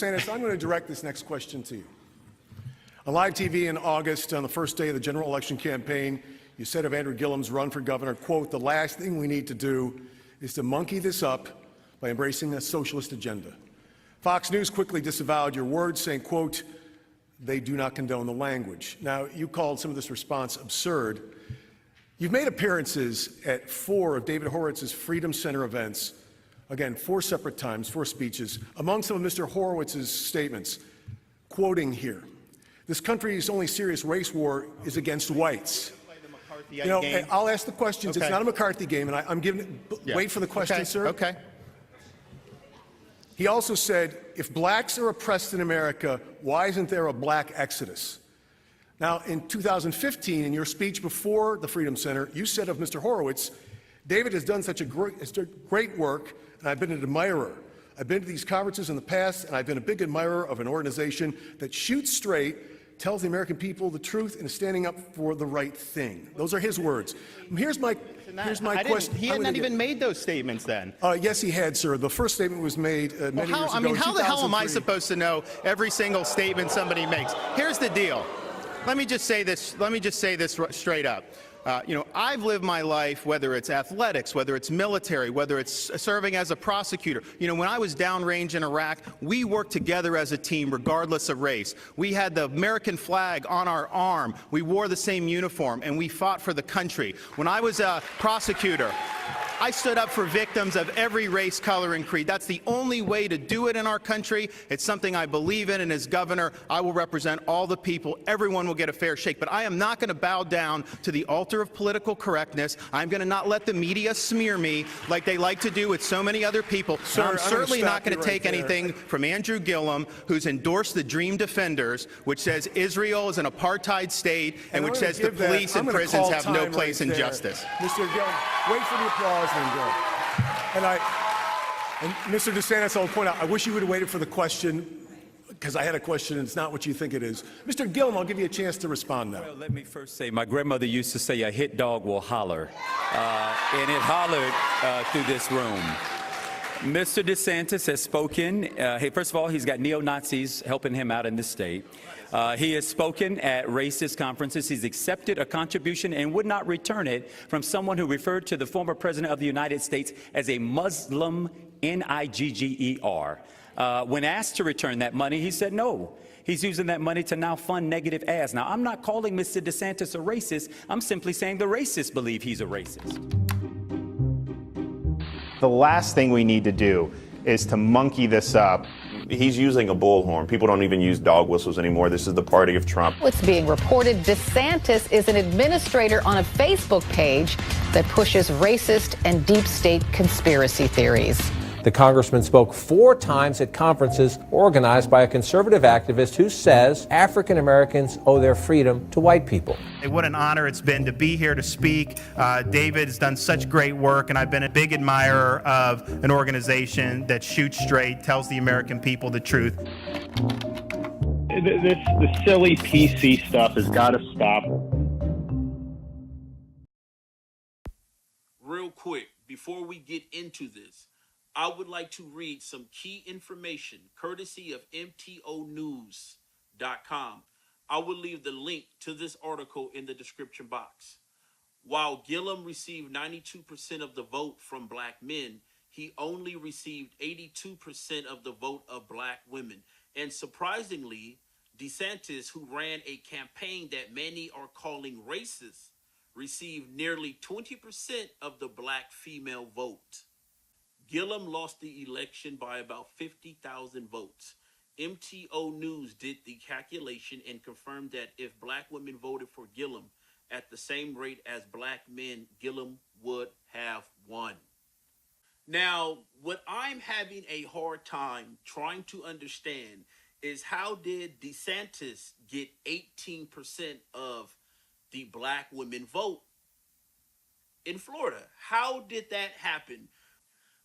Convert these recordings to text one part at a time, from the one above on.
DeSantis, I'm going to direct this next question to you. On live TV in August, on the first day of the general election campaign, you said of Andrew Gillum's run for governor, quote, "The last thing we need to do is to monkey this up by embracing a socialist agenda." Fox News quickly disavowed your words, saying, quote, "They do not condone the language." Now, you called some of this response absurd. You've made appearances at 4 of David Horowitz's Freedom Center events. Again, 4 separate times, 4 speeches. Among some of Mr. Horowitz's statements, quoting here, "This country's only serious race war is against whites." You know, I'll ask the questions. Okay. It's not a McCarthy game, and I'm giving. Yeah. Wait for the question, okay. Sir. Okay. He also said, "If blacks are oppressed in America, why isn't there a black exodus?" Now, in 2015, in your speech before the Freedom Center, you said of Mr. Horowitz, "David has done such a great work, and I've been an admirer. I've been to these conferences in the past, and I've been a big admirer of an organization that shoots straight, tells the American people the truth, and is standing up for the right thing." Those are his words. Here's my question. He had not even made those statements then. Yes, he had, sir. The first statement was made many years ago. I mean, how the hell am I supposed to know every single statement somebody makes? Here's the deal. Let me just say this straight up. You know, I've lived my life, whether it's athletics, whether it's military, whether it's serving as a prosecutor. You know, when I was downrange in Iraq, we worked together as a team regardless of race. We had the American flag on our arm. We wore the same uniform, and we fought for the country. When I was a prosecutor, I stood up for victims of every race, color, and creed. That's the only way to do it in our country. It's something I believe in, and as governor, I will represent all the people. Everyone will get a fair shake. But I am not going to bow down to the altar of political correctness. I'm going to not let the media smear me like they like to do with so many other people. Sir, I'm certainly not going to take anything from Andrew Gillum, who's endorsed the Dream Defenders, which says Israel is an apartheid state, and which says the police and prisons have no place in justice. Mr. Gillum, wait for the applause. And Mr. DeSantis, I'll point out, I wish you would have waited for the question, because I had a question and it's not what you think it is. Mr. Gillum, I'll give you a chance to respond now. Well, let me first say, my grandmother used to say a hit dog will holler, and it hollered through this room. Mr. DeSantis has spoken. First of all, he's got neo-Nazis helping him out in this state. He has spoken at racist conferences. He's accepted a contribution and would not return it from someone who referred to the former president of the United States as a Muslim, Nigger. When asked to return that money, he said no. He's using that money to now fund negative ads. Now, I'm not calling Mr. DeSantis a racist. I'm simply saying the racists believe he's a racist. The last thing we need to do is to monkey this up. He's using a bullhorn. People don't even use dog whistles anymore. This is the party of Trump. What's being reported, DeSantis is an administrator on a Facebook page that pushes racist and deep state conspiracy theories. The congressman spoke 4 times at conferences organized by a conservative activist who says African Americans owe their freedom to white people. What an honor it's been to be here to speak. David has done such great work, and I've been a big admirer of an organization that shoots straight, tells the American people the truth. This silly PC stuff has got to stop. Real quick, before we get into this, I would like to read some key information courtesy of MTOnews.com. I will leave the link to this article in the description box. While Gillum received 92% of the vote from black men, he only received 82% of the vote of black women. And surprisingly, DeSantis, who ran a campaign that many are calling racist, received nearly 20% of the black female vote. Gillum lost the election by about 50,000 votes. MTO News did the calculation and confirmed that if black women voted for Gillum at the same rate as black men, Gillum would have won. Now, what I'm having a hard time trying to understand is how did DeSantis get 18% of the black women vote in Florida? How did that happen?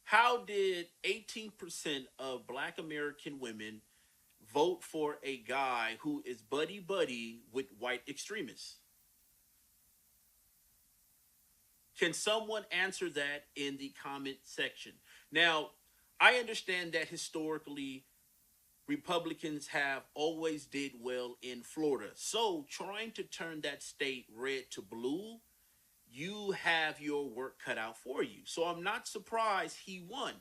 How did 18% of black American women vote for a guy who is buddy-buddy with white extremists? Can someone answer that in the comment section? Now, I understand that historically Republicans have always did well in Florida. So trying to turn that state red to blue, you have your work cut out for you. So I'm not surprised he won.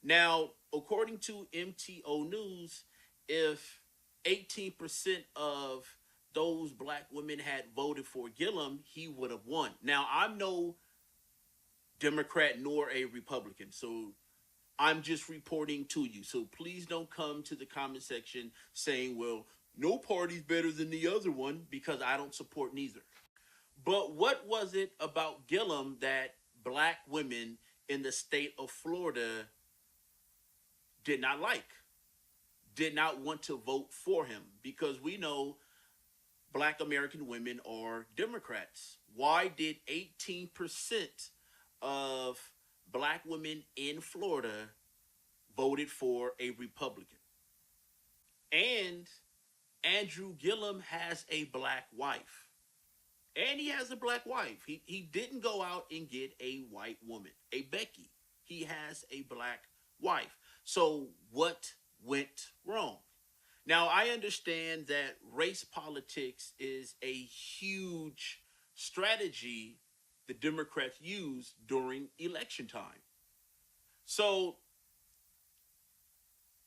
Now, according to MTO News, if 18% of those black women had voted for Gillum, he would have won. Now, I'm no Democrat nor a Republican, so I'm just reporting to you. So please don't come to the comment section saying, well, no party's better than the other one, because I don't support neither. But what was it about Gillum that black women in the state of Florida did not like, did not want to vote for him? Because we know black American women are Democrats. Why did 18% of black women in Florida voted for a Republican? And Andrew Gillum has a black wife. And he has a black wife. He didn't go out and get a white woman, a Becky. He has a black wife. So what went wrong? Now, I understand that race politics is a huge strategy the Democrats use during election time. So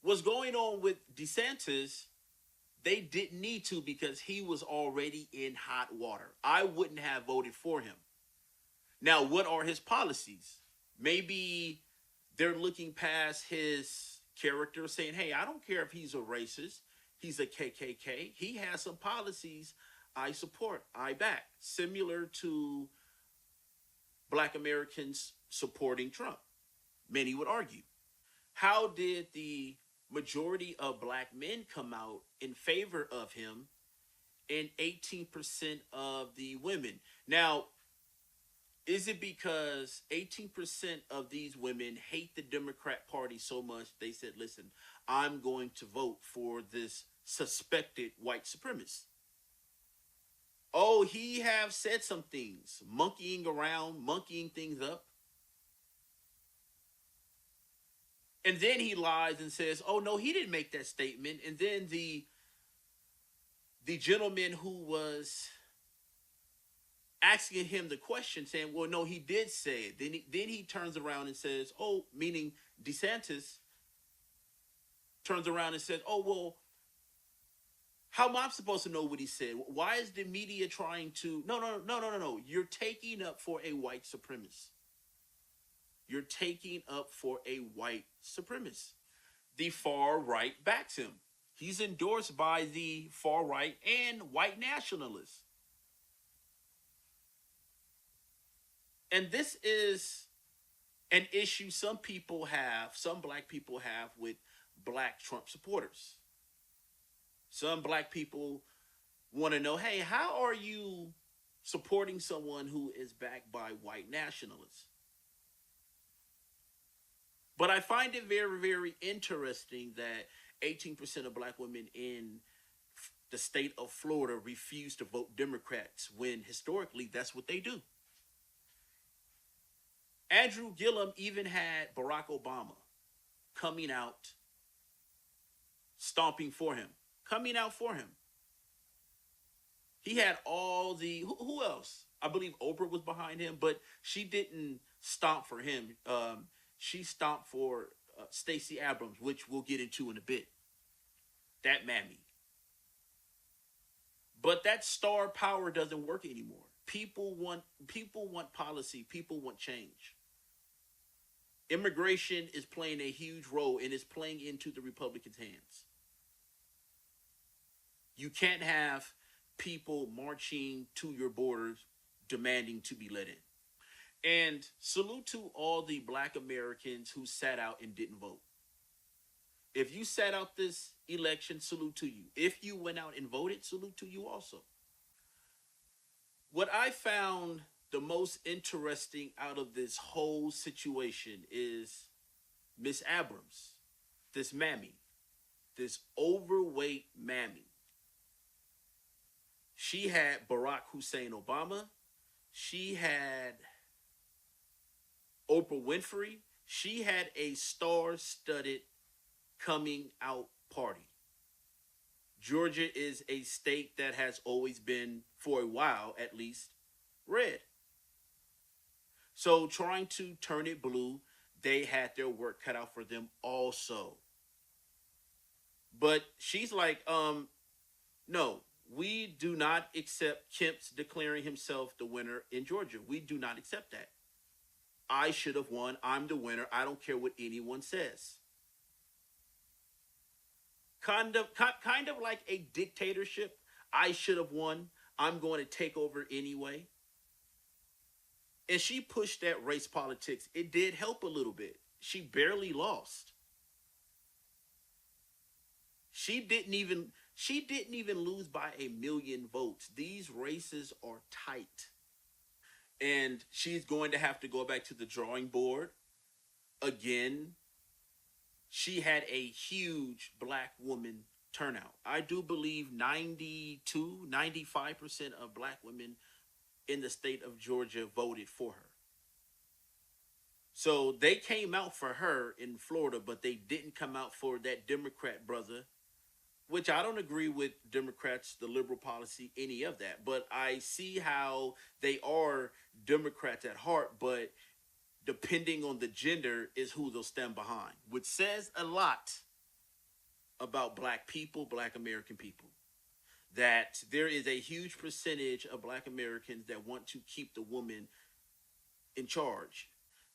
what's going on with DeSantis, they didn't need to, because he was already in hot water. I wouldn't have voted for him. Now, what are his policies? Maybe they're looking past his character, saying, hey, I don't care if he's a racist. He's a KKK. He has some policies I support, I back, similar to black Americans supporting Trump, many would argue. How did the majority of black men come out in favor of him and 18% of the women? Now, is it because 18% of these women hate the Democrat Party so much they said, listen, I'm going to vote for this suspected white supremacist? Oh, he have said some things, monkeying around, monkeying things up. And then he lies and says, oh, no, he didn't make that statement. And then the gentleman who was asking him the question saying, well, no, he did say it. Then he turns around and says, oh, meaning DeSantis turns around and says, oh, well, how am I supposed to know what he said? Why is the media trying to? No. You're taking up for a white supremacist. You're taking up for a white supremacist. The far right backs him. He's endorsed by the far right and white nationalists. And this is an issue some people have, some black people have with black Trump supporters. Some black people want to know, hey, how are you supporting someone who is backed by white nationalists? But I find it very, very interesting that 18% of black women in the state of Florida refuse to vote Democrats when historically that's what they do. Andrew Gillum even had Barack Obama coming out, stomping for him, coming out for him. He had all the, who else? I believe Oprah was behind him, but she didn't stomp for him. She stomped for Stacy Abrams, which we'll get into in a bit. That mammy. But that star power doesn't work anymore. People want policy. People want change. Immigration is playing a huge role and is playing into the Republicans' hands. You can't have people marching to your borders demanding to be let in. And salute to all the black Americans who sat out and didn't vote. If you sat out this election, salute to you. If you went out and voted, salute to you also. What I found the most interesting out of this whole situation is Miss Abrams, this mammy, this overweight mammy. She had Barack Hussein Obama. She had Oprah Winfrey. She had a star-studded coming out party. Georgia is a state that has always been, for a while at least, red. So trying to turn it blue, they had their work cut out for them also. But she's like, no, we do not accept Kemp's declaring himself the winner in Georgia. We do not accept that. I should have won. I'm the winner. I don't care what anyone says. Kind of like a dictatorship. I should have won. I'm going to take over anyway. And she pushed that race politics. It did help a little bit. She barely lost. She didn't even lose by 1 million votes. These races are tight. And she's going to have to go back to the drawing board again. She had a huge black woman turnout. I do believe 95% of black women in the state of Georgia voted for her. So they came out for her in Florida, but they didn't come out for that Democrat brother, which I don't agree with Democrats, the liberal policy, any of that. But I see how they are Democrats at heart, but depending on the gender is who they'll stand behind, which says a lot about black people, black American people. That there is a huge percentage of black Americans that want to keep the woman in charge.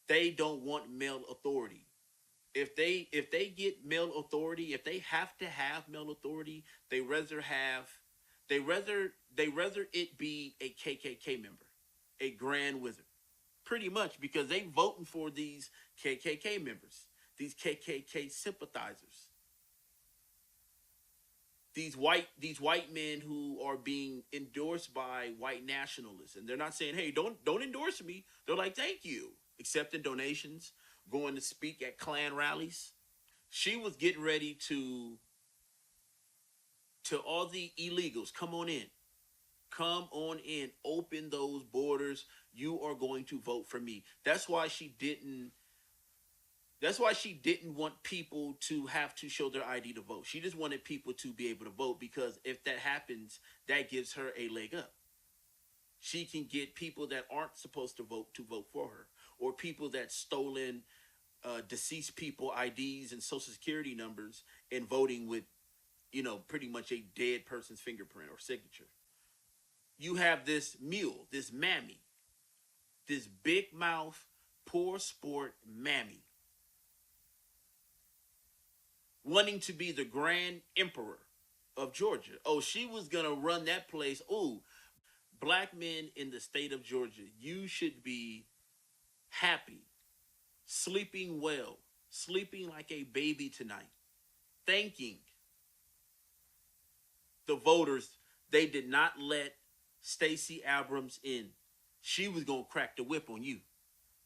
They don't want male authority. If they get male authority, if they have to have male authority, they rather it be a KKK member, a Grand Wizard, pretty much, because they voting for these KKK members, these KKK sympathizers. These white men who are being endorsed by white nationalists, and they're not saying, "Hey, don't endorse me." They're like, "Thank you," accepting donations, going to speak at Klan rallies. She was getting ready to all the illegals, come on in, open those borders. You are going to vote for me. That's why she didn't want people to have to show their ID to vote. She just wanted people to be able to vote, because if that happens, that gives her a leg up. She can get people that aren't supposed to vote for her, or people that stolen deceased people IDs and social security numbers and voting with, pretty much a dead person's fingerprint or signature. You have this mule, this mammy, this big mouth, poor sport mammy, wanting to be the grand emperor of Georgia. Oh, she was going to run that place. Oh, black men in the state of Georgia, you should be happy, sleeping well, sleeping like a baby tonight, thanking the voters. They did not let Stacy Abrams in. She was going to crack the whip on you.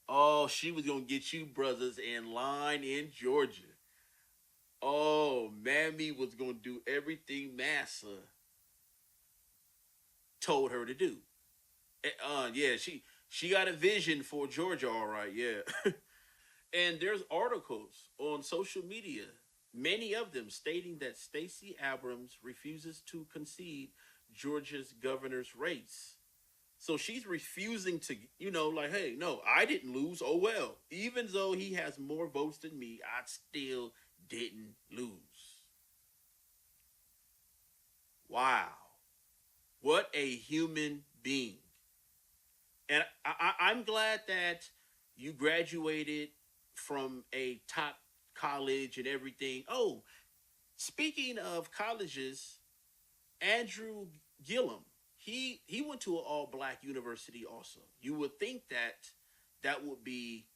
Oh, she was going to get you brothers in line in Georgia. Oh, Mammy was going to do everything Massa told her to do. Yeah, she got a vision for Georgia, all right, yeah. And there's articles on social media, many of them stating that Stacey Abrams refuses to concede Georgia's governor's race. So she's refusing to, like, hey, no, I didn't lose. Oh, well, even though he has more votes than me, I still didn't lose. Wow. What a human being. And I'm glad that you graduated from a top college and everything. Oh, speaking of colleges, Andrew Gillum, he went to an all-black university also. You would think that would be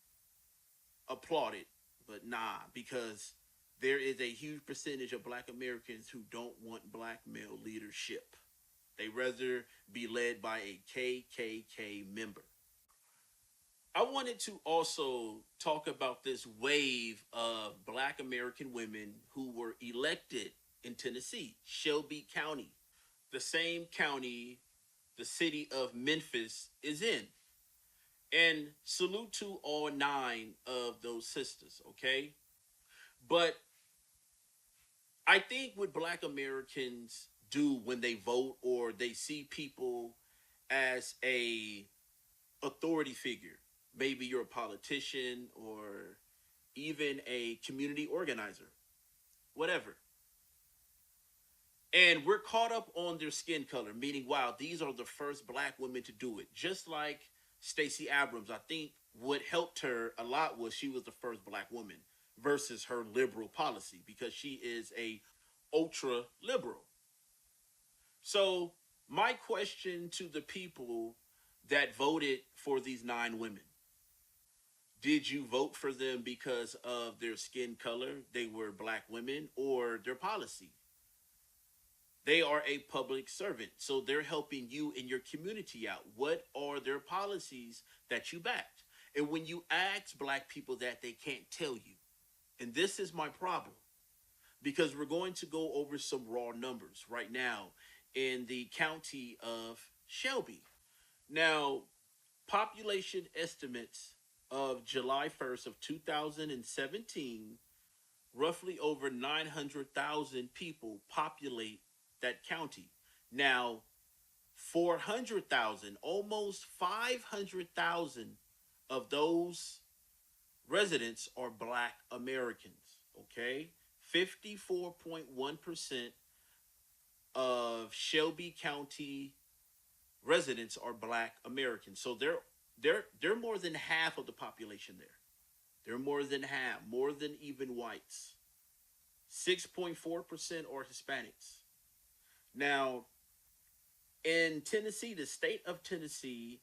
applauded, but nah, because there is a huge percentage of black Americans who don't want black male leadership. They rather be led by a KKK member. I wanted to also talk about this wave of black American women who were elected in Tennessee, Shelby County, the same county the city of Memphis is in. And salute to all 9 of those sisters, okay? But I think what Black Americans do when they vote or they see people as a authority figure, maybe you're a politician or even a community organizer, whatever. And we're caught up on their skin color, meaning, wow, these are the first Black women to do it. Just like Stacy Abrams, I think what helped her a lot was she was the first Black woman versus her liberal policy because she is a ultra liberal. So my question to the people that voted for these 9 women, did you vote for them because of their skin color, they were Black women, or their policy? They are a public servant, so they're helping you and your community out. What are their policies that you backed? And when you ask Black people that, they can't tell you. And this is my problem, because we're going to go over some raw numbers right now in the county of Shelby. Now, population estimates of July 1st of 2017, roughly over 900,000 people populate that county. Now, 400,000, almost 500,000 of those residents are Black Americans, okay? 54.1% of Shelby County residents are Black Americans. So they're more than half of the population there. They're more than half, more than even whites. 6.4% are Hispanics. Now, in Tennessee, the state of Tennessee,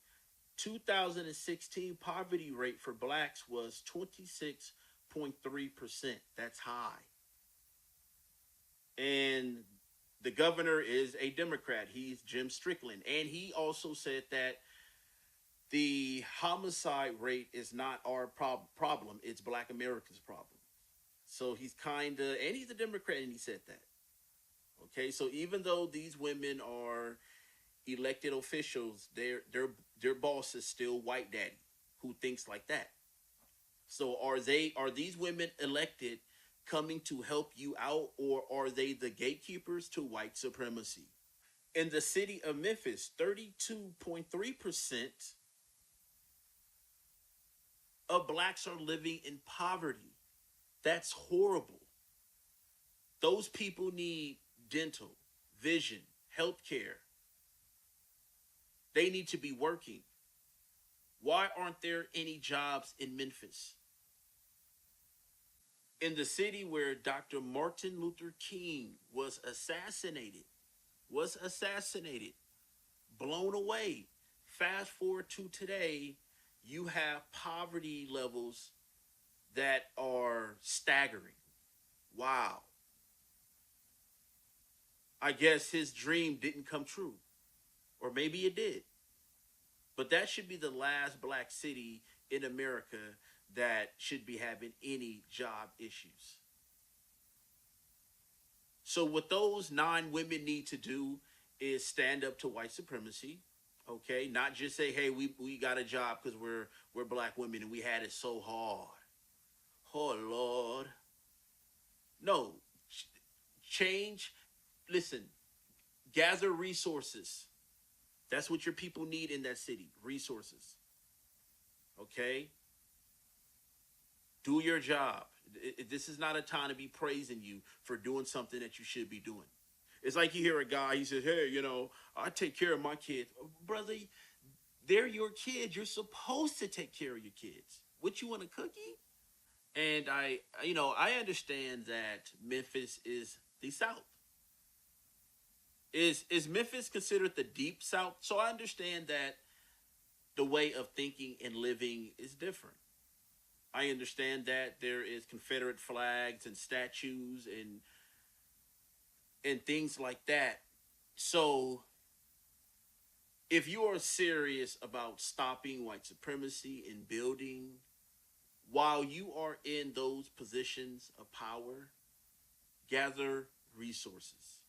2016 poverty rate for Blacks was 26.3%. That's high. And the governor is a Democrat. He's Jim Strickland. And he also said that the homicide rate is not our problem. It's Black Americans' problem. So he's and he's a Democrat, and he said that. Okay, so even though these women are elected officials, their boss is still white daddy who thinks like that. So are these women elected coming to help you out, or are they the gatekeepers to white supremacy? In the city of Memphis, 32.3% of Blacks are living in poverty. That's horrible. Those people need dental, vision, healthcare. They need to be working. Why aren't there any jobs in Memphis? In the city where Dr. Martin Luther King was assassinated, blown away. Fast forward to today, you have poverty levels that are staggering. Wow. I guess his dream didn't come true. Or maybe it did. But that should be the last Black city in America that should be having any job issues. So what those 9 women need to do is stand up to white supremacy, okay? Not just say, hey, we got a job because we're Black women and we had it so hard. Oh, Lord. No. Change. Listen, gather resources. That's what your people need in that city, resources. Okay? Do your job. This is not a time to be praising you for doing something that you should be doing. It's like you hear a guy, he says, hey, I take care of my kids. Brother, they're your kids. You're supposed to take care of your kids. What, you want a cookie? And I understand that Memphis is the South. Is Memphis considered the deep South? So I understand that the way of thinking and living is different. I understand that there is Confederate flags and statues and things like that. So if you are serious about stopping white supremacy and building, while you are in those positions of power, gather resources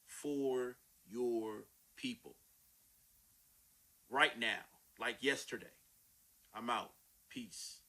for your people. Right now, like yesterday. I'm out. Peace.